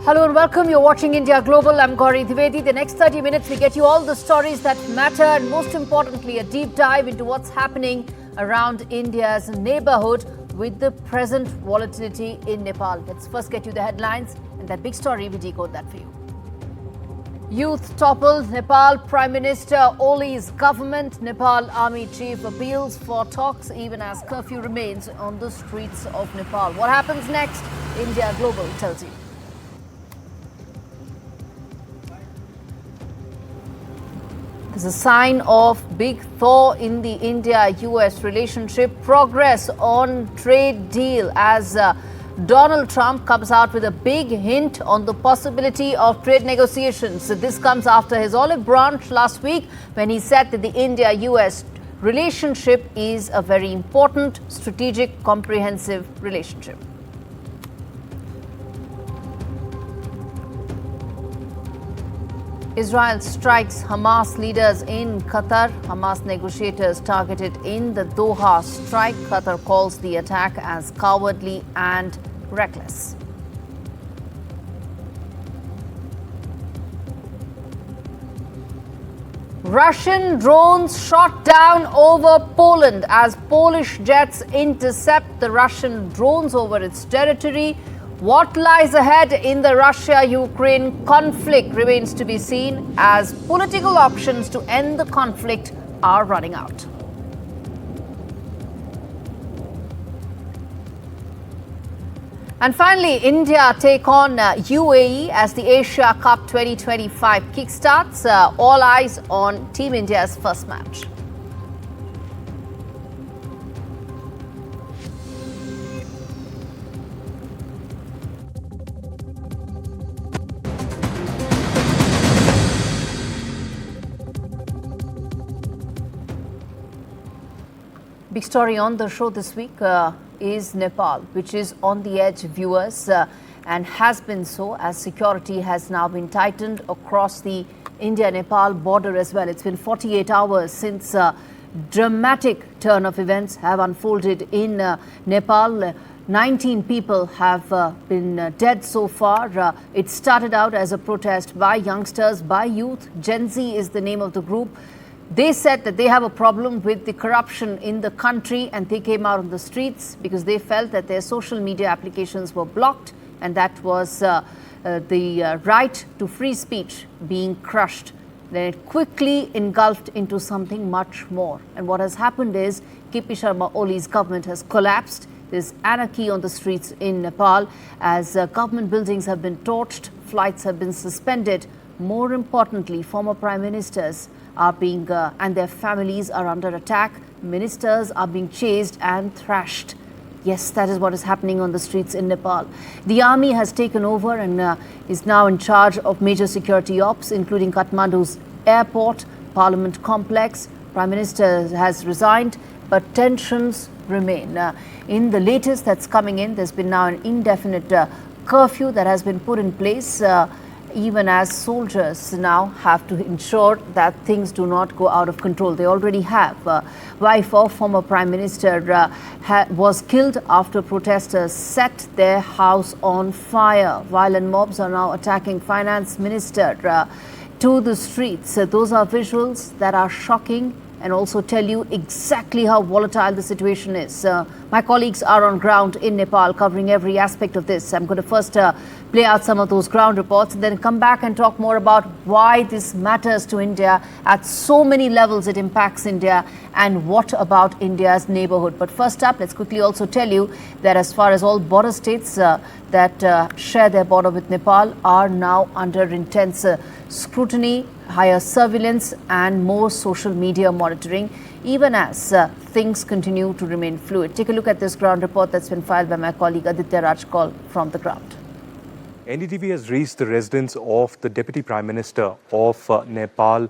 Hello and welcome. You're watching India Global. I'm Gauri Dwivedi. The next 30 minutes, we get you all the stories that matter and most importantly, a deep dive into what's happening around India's neighbourhood with the present volatility in Nepal. Let's first get you the headlines and that big story, we decode that for you. Youth toppled Nepal Prime Minister Oli's government. Nepal Army Chief appeals for talks even as curfew remains on the streets of Nepal. What happens next? India Global tells you. There's a sign of big thaw in the India-US relationship. Progress on trade deal as Donald Trump comes out with a big hint on the possibility of trade negotiations. So this comes after his olive branch last week when he said that the India-US relationship is a very important, strategic, comprehensive relationship. Israel strikes Hamas leaders in Qatar. Hamas negotiators targeted in the Doha strike. Qatar calls the attack as cowardly and reckless. Russian drones shot down over Poland as Polish jets intercept the Russian drones over its territory. What lies ahead in the Russia-Ukraine conflict remains to be seen as political options to end the conflict are running out. And finally, India take on UAE as the Asia Cup 2025 kickstarts. All eyes on Team India's first match. Big story on the show this week is Nepal, which is on the edge, viewers, and has been so as security has now been tightened across the India-Nepal border as well. It's been 48 hours since a dramatic turn of events have unfolded in Nepal. 19 people have been dead so far. It started out as a protest by youngsters, by youth. Gen Z is the name of the group. They said that they have a problem with the corruption in the country and they came out on the streets because they felt that their social media applications were blocked and that was the right to free speech being crushed. Then it quickly engulfed into something much more. And what has happened is KP Sharma Oli's government has collapsed. There's anarchy on the streets in Nepal as government buildings have been torched, flights have been suspended. More importantly, former prime ministers are being and their families are under attack. Ministers are being chased and thrashed. Yes, that is what is happening on the streets in Nepal. The army has taken over and is now in charge of major security ops, including Kathmandu's airport, parliament complex. Prime Minister has resigned, but tensions remain. In the latest that's coming in, there's been now an indefinite curfew that has been put in place. Even as soldiers now have to ensure that things do not go out of control. They already have. Wife of former Prime Minister was killed after protesters set their house on fire. Violent mobs are now attacking Finance Minister to the streets. Those are visuals that are shocking and also tell you exactly how volatile the situation is. My colleagues are on ground in Nepal covering every aspect of this. I'm going to first play out some of those ground reports and then come back and talk more about why this matters to India at so many levels. It impacts India and what about India's neighbourhood. But first up, let's quickly also tell you that as far as all border states that share their border with Nepal are now under intense scrutiny, higher surveillance and more social media monitoring, even as things continue to remain fluid. Take a look at this ground report that's been filed by my colleague Aditya Rajkol from the ground. NDTV has reached the residence of the Deputy Prime Minister of Nepal,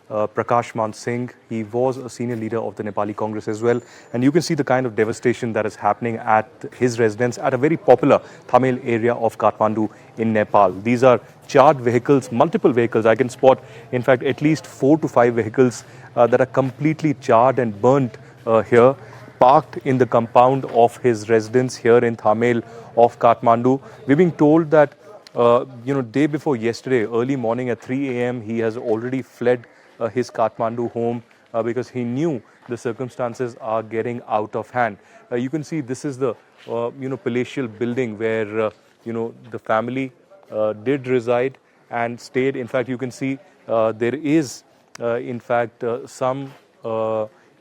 Prakash Man Singh. He was a senior leader of the Nepali Congress as well. And you can see the kind of devastation that is happening at his residence at a very popular Tamil area of Kathmandu in Nepal. These are charred vehicles, multiple vehicles. I can spot, in fact, at least 4 to 5 vehicles that are completely charred and burnt here, parked in the compound of his residence here in Thamel of Kathmandu. We're being told that Day before yesterday, early morning at 3 a.m., he has already fled his Kathmandu home because he knew the circumstances are getting out of hand. You can see this is the, palatial building where, the family did reside and stayed. In fact, you can see there is, some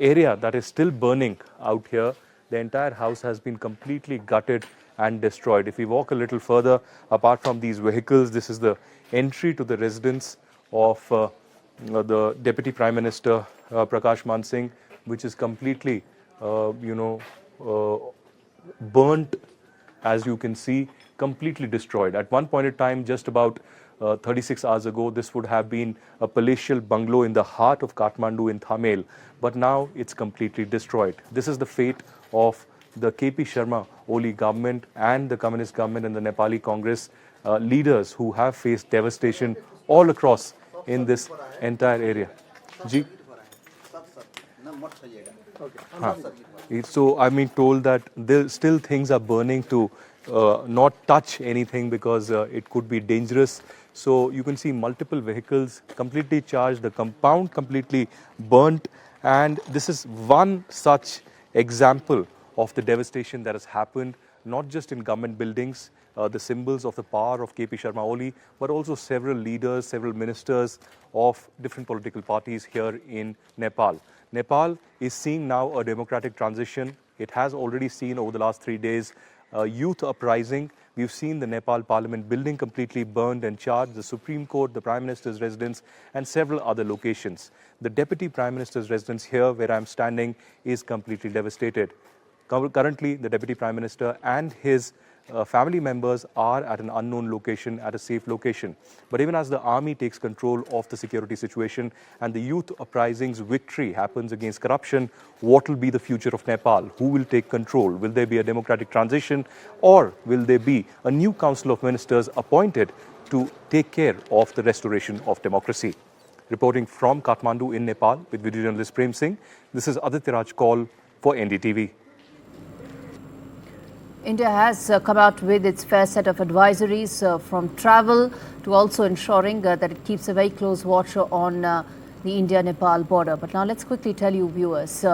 area that is still burning out here. The entire house has been completely gutted and destroyed. If we walk a little further, apart from these vehicles, this is the entry to the residence of the Deputy Prime Minister Prakash Man Singh, which is completely, burnt, as you can see, completely destroyed. At one point in time, just about 36 hours ago, this would have been a palatial bungalow in the heart of Kathmandu in Thamel, but now it's completely destroyed. This is the fate of the KP Sharma Oli government and the Communist government and the Nepali Congress leaders who have faced devastation all across in this entire area. Ji? So I'm being told that still things are burning to not touch anything because it could be dangerous. So you can see multiple vehicles completely charged, the compound completely burnt, and this is one such example of the devastation that has happened, not just in government buildings, the symbols of the power of KP Sharma Oli, but also several leaders, several ministers of different political parties here in Nepal. Nepal is seeing now a democratic transition. It has already seen over the last 3 days youth uprising. We've seen the Nepal Parliament building completely burned and charred, the Supreme Court, the Prime Minister's residence, and several other locations. The Deputy Prime Minister's residence here, where I'm standing, is completely devastated. Currently, the Deputy Prime Minister and his family members are at an unknown location, at a safe location. But even as the army takes control of the security situation and the youth uprising's victory happens against corruption, what will be the future of Nepal? Who will take control? Will there be a democratic transition, or will there be a new council of ministers appointed to take care of the restoration of democracy? Reporting from Kathmandu in Nepal with video journalist Prem Singh, this is Aditya Raj Kaul for NDTV. India has come out with its fair set of advisories from travel to also ensuring that it keeps a very close watch on the India-Nepal border. But now let's quickly tell you, viewers,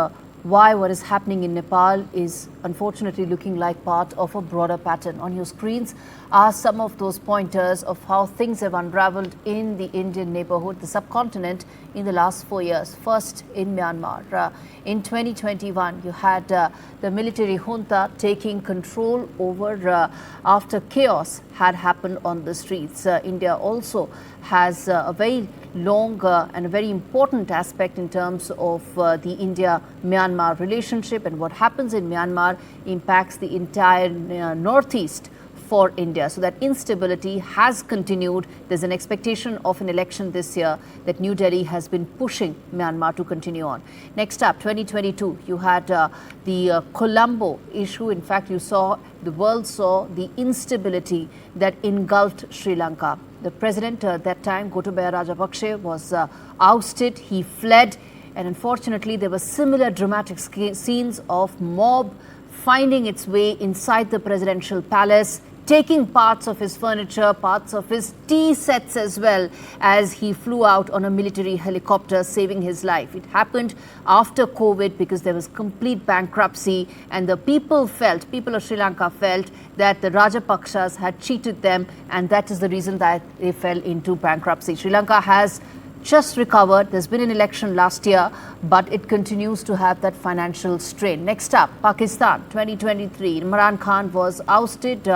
why what is happening in Nepal is unfortunately looking like part of a broader pattern. On your screens are some of those pointers of how things have unraveled in the Indian neighborhood, the subcontinent, in the last 4 years. First, in Myanmar. In 2021, you had the military junta taking control over after chaos had happened on the streets. India also has a very long and a very important aspect in terms of the India-Myanmar relationship, and what happens in Myanmar impacts the entire northeast for India. So that instability has continued. There's an expectation of an election this year that New Delhi has been pushing Myanmar to continue on. Next up, 2022, you had the Colombo issue. In fact, the world saw the instability that engulfed Sri Lanka. The president at that time, Gotabaya Rajapaksa, was ousted. He fled. And unfortunately, there were similar dramatic scenes of mob finding its way inside the presidential palace, taking parts of his furniture, parts of his tea sets as well, as he flew out on a military helicopter, saving his life. It happened after COVID because there was complete bankruptcy, and the people of Sri Lanka felt that the Rajapaksas had cheated them, and that is the reason that they fell into bankruptcy. Sri Lanka has just recovered. There's been an election last year, but it continues to have that financial strain. Next up, Pakistan, 2023. Imran Khan was ousted.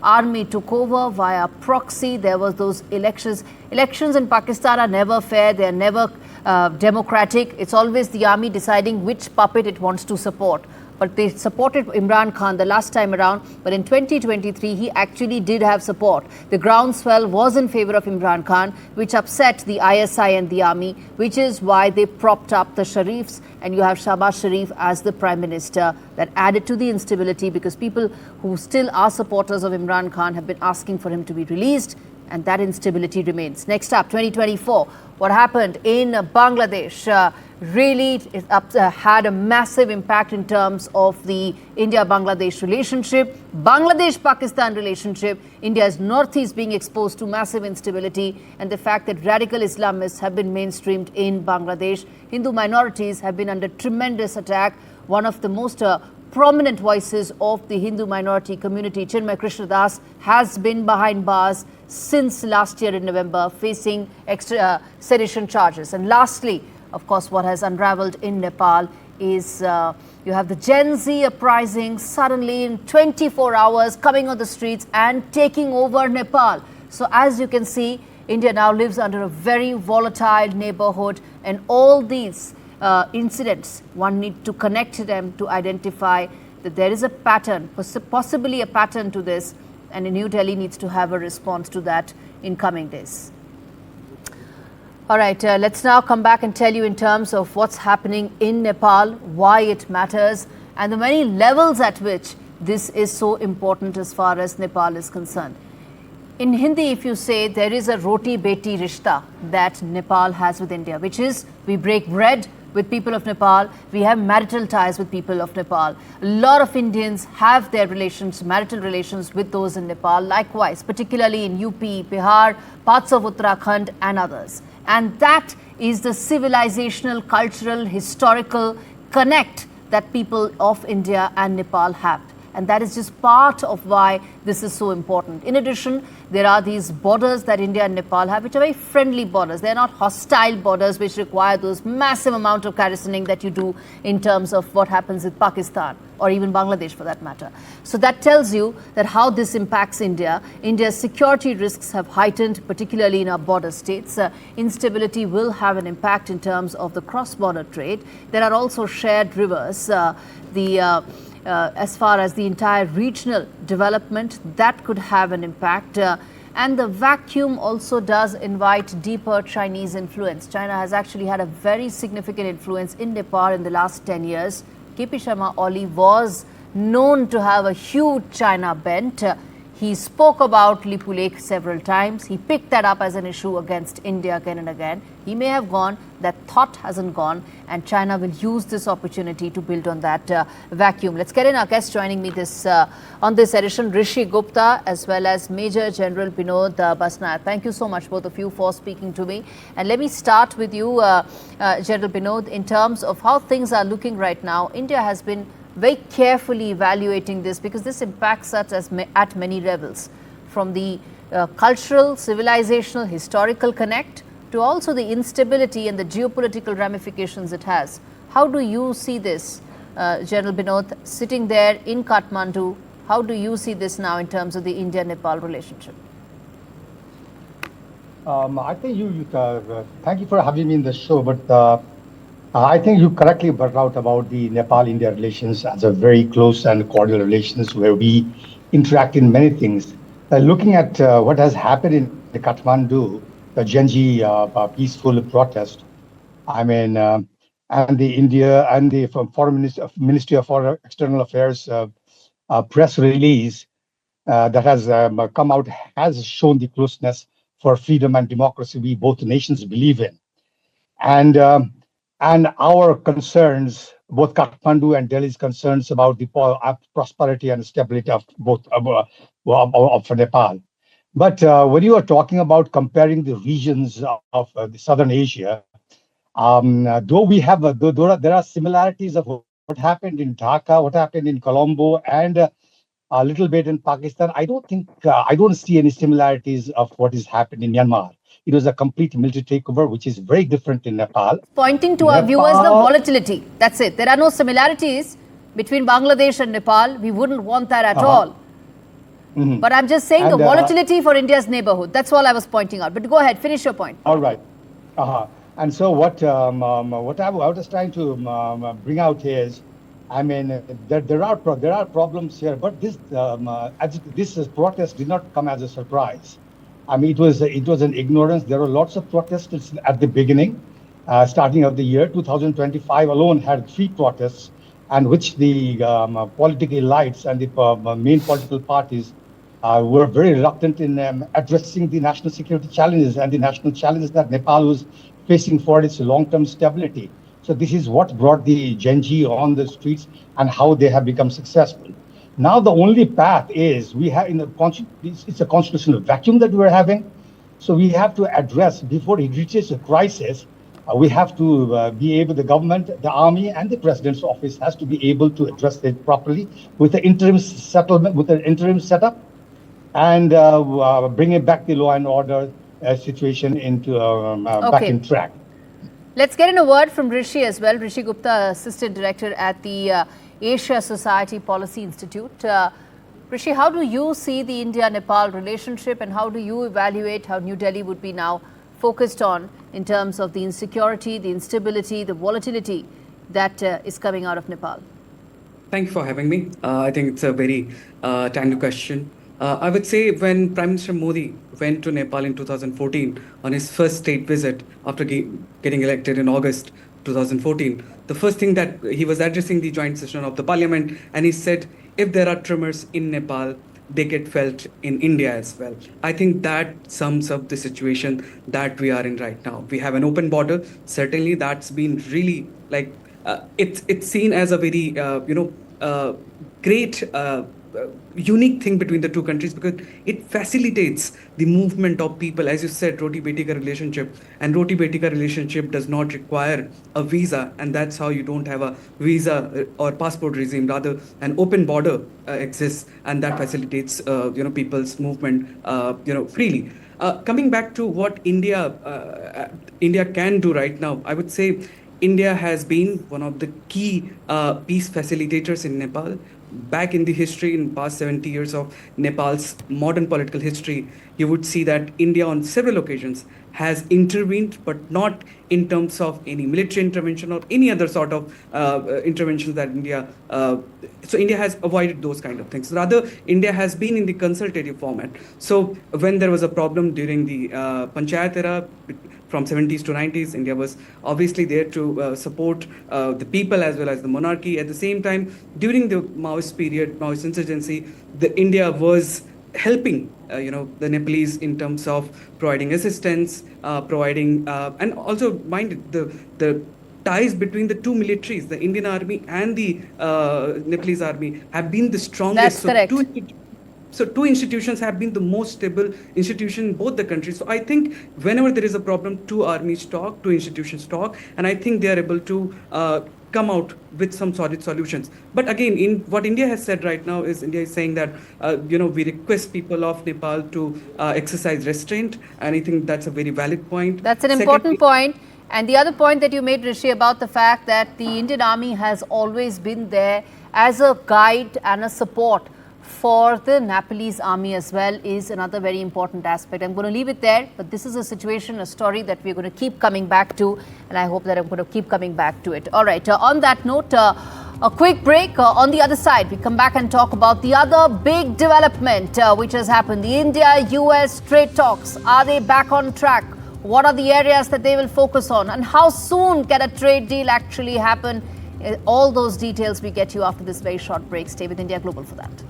Army took over via proxy. There was those elections. Elections in Pakistan are never fair. They are never democratic. It's always the army deciding which puppet it wants to support. But they supported Imran Khan the last time around. But in 2023, he actually did have support. The groundswell was in favor of Imran Khan, which upset the ISI and the army, which is why they propped up the Sharifs. And you have Shahbaz Sharif as the prime minister. That added to the instability because people who still are supporters of Imran Khan have been asking for him to be released. and that instability remains. Next up, 2024, what happened in Bangladesh really had a massive impact in terms of the India-Bangladesh relationship, Bangladesh-Pakistan relationship, India's northeast being exposed to massive instability, and the fact that radical Islamists have been mainstreamed in Bangladesh. Hindu minorities have been under tremendous attack. One of the most prominent voices of the Hindu minority community, Chinmay Krishnadas, has been behind bars since last year in November, facing sedition charges. And lastly, of course, what has unraveled in Nepal is you have the Gen Z uprising suddenly in 24 hours coming on the streets and taking over Nepal. So as you can see, India now lives under a very volatile neighborhood, and all these incidents, one needs to connect them to identify that there is a pattern, possibly a pattern to this, and New Delhi needs to have a response to that in coming days. All right, let's now come back and tell you in terms of what's happening in Nepal, why it matters, and the many levels at which this is so important as far as Nepal is concerned. In Hindi, if you say there is a roti beti rishta that Nepal has with India, which is we break bread with people of Nepal, we have marital ties with people of Nepal. A lot of Indians have their relations, marital relations with those in Nepal, likewise, particularly in UP, Bihar, parts of Uttarakhand and others. And that is the civilizational, cultural, historical connect that people of India and Nepal have. And that is just part of why this is so important. In addition, there are these borders that India and Nepal have, which are very friendly borders. They're not hostile borders, which require those massive amount of garrisoning that you do in terms of what happens with Pakistan or even Bangladesh for that matter. So that tells you that how this impacts India. India's security risks have heightened, particularly in our border states. Instability will have an impact in terms of the cross-border trade. There are also shared rivers. As far as the entire regional development, that could have an impact. And the vacuum also does invite deeper Chinese influence. China has actually had a very significant influence in Nepal in the last 10 years. KP Sharma Oli was known to have a huge China bent. He spoke about Lipu Lake several times. He picked that up as an issue against India again and again. He may have gone, that thought hasn't gone, and China will use this opportunity to build on that vacuum. Let's get in our guests joining me on this edition, Rishi Gupta as well as Major General Binod Basnair. Thank you so much, both of you, for speaking to me. And let me start with you, General Binod, in terms of how things are looking right now. India has been very carefully evaluating this because this impacts us at many levels, from the cultural, civilizational, historical connect to also the instability and the geopolitical ramifications it has. How do you see this, General Binod, sitting there in Kathmandu? How do you see this now in terms of the India-Nepal relationship? I think thank you for having me in the show, but I think you correctly brought out about the Nepal-India relations as a very close and cordial relations where we interact in many things. Looking at what has happened in the Kathmandu, the Gen Z peaceful protest, I mean, and the India and the Ministry of Foreign External Affairs press release that has come out has shown the closeness for freedom and democracy we both nations believe in. And our concerns, both Kathmandu and Delhi's concerns about the prosperity and stability of both of Nepal. But when you are talking about comparing the regions of the Southern Asia, though we have there are similarities of what happened in Dhaka, what happened in Colombo, and a little bit in Pakistan, I don't see any similarities of what has happened in Myanmar. It was a complete military takeover, which is very different in Nepal. Pointing to our viewers the volatility. That's it. There are no similarities between Bangladesh and Nepal. We wouldn't want that at all. Mm-hmm. But I'm just saying the volatility for India's neighborhood. That's all I was pointing out. But go ahead, finish your point. All right. And so what I was trying to bring out is, I mean, there are problems here, but this protest did not come as a surprise. I mean, it was an ignorance. There were lots of protests at the beginning, starting of the year. 2025 alone had 3 protests, and which the political elites and the main political parties were very reluctant in addressing the national security challenges and the national challenges that Nepal was facing for its long-term stability. So this is what brought the Gen Z on the streets and how they have become successful. Now the only path is we have it's a constitutional vacuum that we're having. So we have to address before it reaches a crisis. We have to be able, the government, the army, and the president's office has to be able to address it properly with the interim settlement, with the interim setup, and bringing back the law and order situation into back in track. Let's get in a word from Rishi as well. Rishi Gupta, Assistant Director at the Asia Society Policy Institute. Rishi, how do you see the India-Nepal relationship, and how do you evaluate how New Delhi would be now focused on in terms of the insecurity, the instability, the volatility that is coming out of Nepal? Thank you for having me. I think it's a very timely question. I would say when Prime Minister Modi went to Nepal in 2014 on his first state visit after getting elected in August 2014, the first thing that he was addressing the joint session of the parliament, and he said, if there are tremors in Nepal, they get felt in India as well. I think that sums up the situation that we are in right now. We have an open border. Certainly, that's been really like it's seen as a very great. Unique thing between the two countries, because it facilitates the movement of people. As you said, roti beti ka relationship, and roti beti ka relationship does not require a visa, and that's how you don't have a visa or passport regime. Rather, an open border exists, and that facilitates people's movement freely. Coming back to what India can do right now, I would say India has been one of the key peace facilitators in Nepal. Back in the history, in past 70 years of Nepal's modern political history, you would see that India on several occasions has intervened, but not in terms of any military intervention or any other sort of interventions that India. So India has avoided those kind of things. Rather, India has been in the consultative format. So when there was a problem during the Panchayat era, from 70s to 90s, India was obviously there to support the people as well as the monarchy. At the same time, during the Maoist period, Maoist insurgency, India was helping the Nepalese in terms of providing assistance, providing and also the ties between the two militaries, the Indian army and the Nepalese army, have been the strongest. That's correct. So two institutions have been the most stable institution in both the countries. So I think whenever there is a problem, two armies talk, two institutions talk, and I think they are able to come out with some solid solutions. But again, in what India has said right now is India is saying that we request people of Nepal to exercise restraint, and I think that's a very valid point. That's an important point. And the other point that you made, Rishi, about the fact that the Indian Army has always been there as a guide and a support for the Nepalese army as well is another very important aspect. I'm going to leave it there, but this is a situation, a story that we're going to keep coming back to, and I hope that I'm going to keep coming back to it. All right, on that note, a quick break. On the other side, we come back and talk about the other big development which has happened. The India-US trade talks, are they back on track? What are the areas that they will focus on? And how soon can a trade deal actually happen? All those details we get you after this very short break. Stay with India Global for that.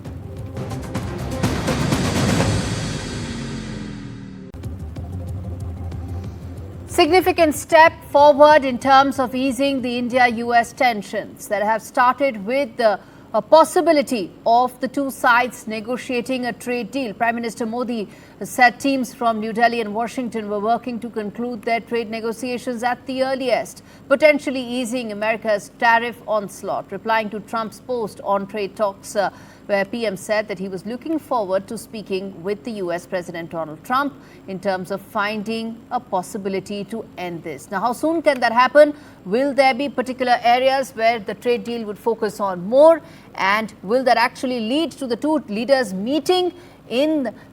Significant step forward in terms of easing the India-US tensions that have started with a possibility of the two sides negotiating a trade deal. Prime Minister Modi said teams from New Delhi and Washington were working to conclude their trade negotiations at the earliest, potentially easing America's tariff onslaught. Replying to Trump's post on trade talks, where PM said that he was looking forward to speaking with the US President Donald Trump in terms of finding a possibility to end this. Now, how soon can that happen? Will there be particular areas where the trade deal would focus on more? And will that actually lead to the two leaders meeting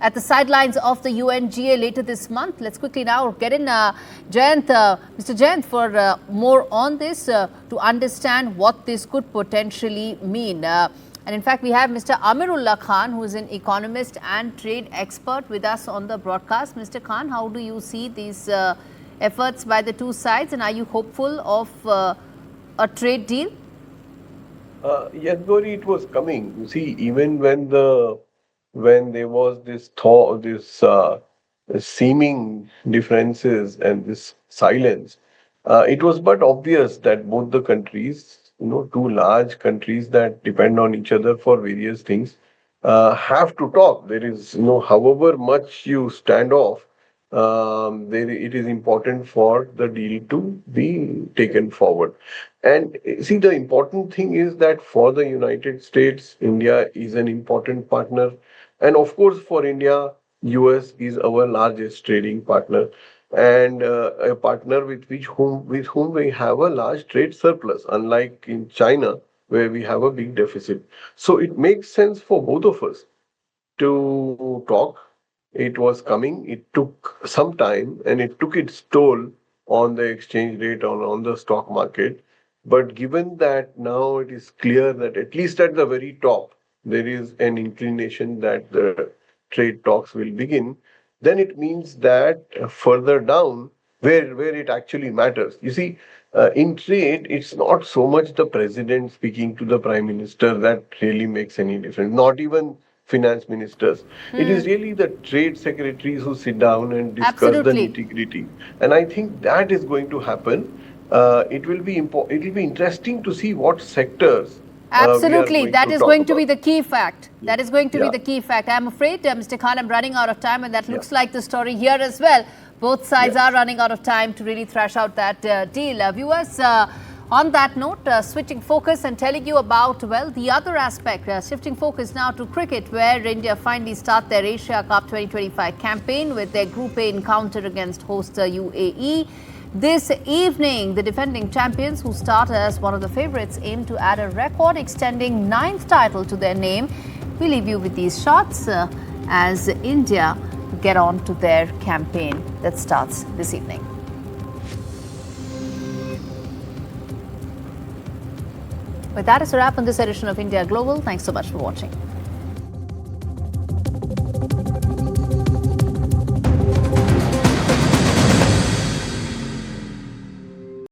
at the sidelines of the UNGA later this month? Let's quickly now get in Jayant, Mr. Jayant, for more on this to understand what this could potentially mean. And in fact, we have Mr. Amirullah Khan, who is an economist and trade expert, with us on the broadcast. Mr. Khan, how do you see these efforts by the two sides, and are you hopeful of a trade Yes, Gauri, it was coming. You see, even when the when there was this thought, this seeming differences and this silence, it was but obvious that both the countries, two large countries that depend on each other for various things, have to talk. There is, however much you stand off, it is important for the deal to be taken forward. And see, the important thing is that for the United States, India is an important partner. And of course, for India, US is our largest trading partner and a partner with whom we have a large trade surplus, unlike in China, where we have a big deficit. So it makes sense for both of us to talk. It was coming. It took some time and it took its toll on the exchange rate, on the stock market. But given that now it is clear that at least at the very top, there is an inclination that the trade talks will begin, then it means that further down, where it actually matters. You see, in trade, it's not so much the president speaking to the prime minister that really makes any difference. Not even finance ministers. It is really the trade secretaries who sit down and discuss the Absolutely. nitty-gritty. And I think that is going to happen. It will be interesting to see what sectors we are Absolutely. going That to is talk going to be about. the key fact. That is going to be Yeah. the key fact. I'm afraid, Mr. Khan, I'm running out of time, and that Yeah. looks like the story here as well. Both sides Yes. are running out of time to really thrash out that deal. Viewers, on that note, switching focus and telling you about, well, the other aspect, shifting focus now to cricket, where India finally start their Asia Cup 2025 campaign with their Group A encounter against host UAE. This evening, the defending champions, who start as one of the favourites, aim to add a record extending 9th title to their name. We leave you with these shots as India get on to their campaign that starts this evening. With that, it's a wrap on this edition of India Global. Thanks so much for watching.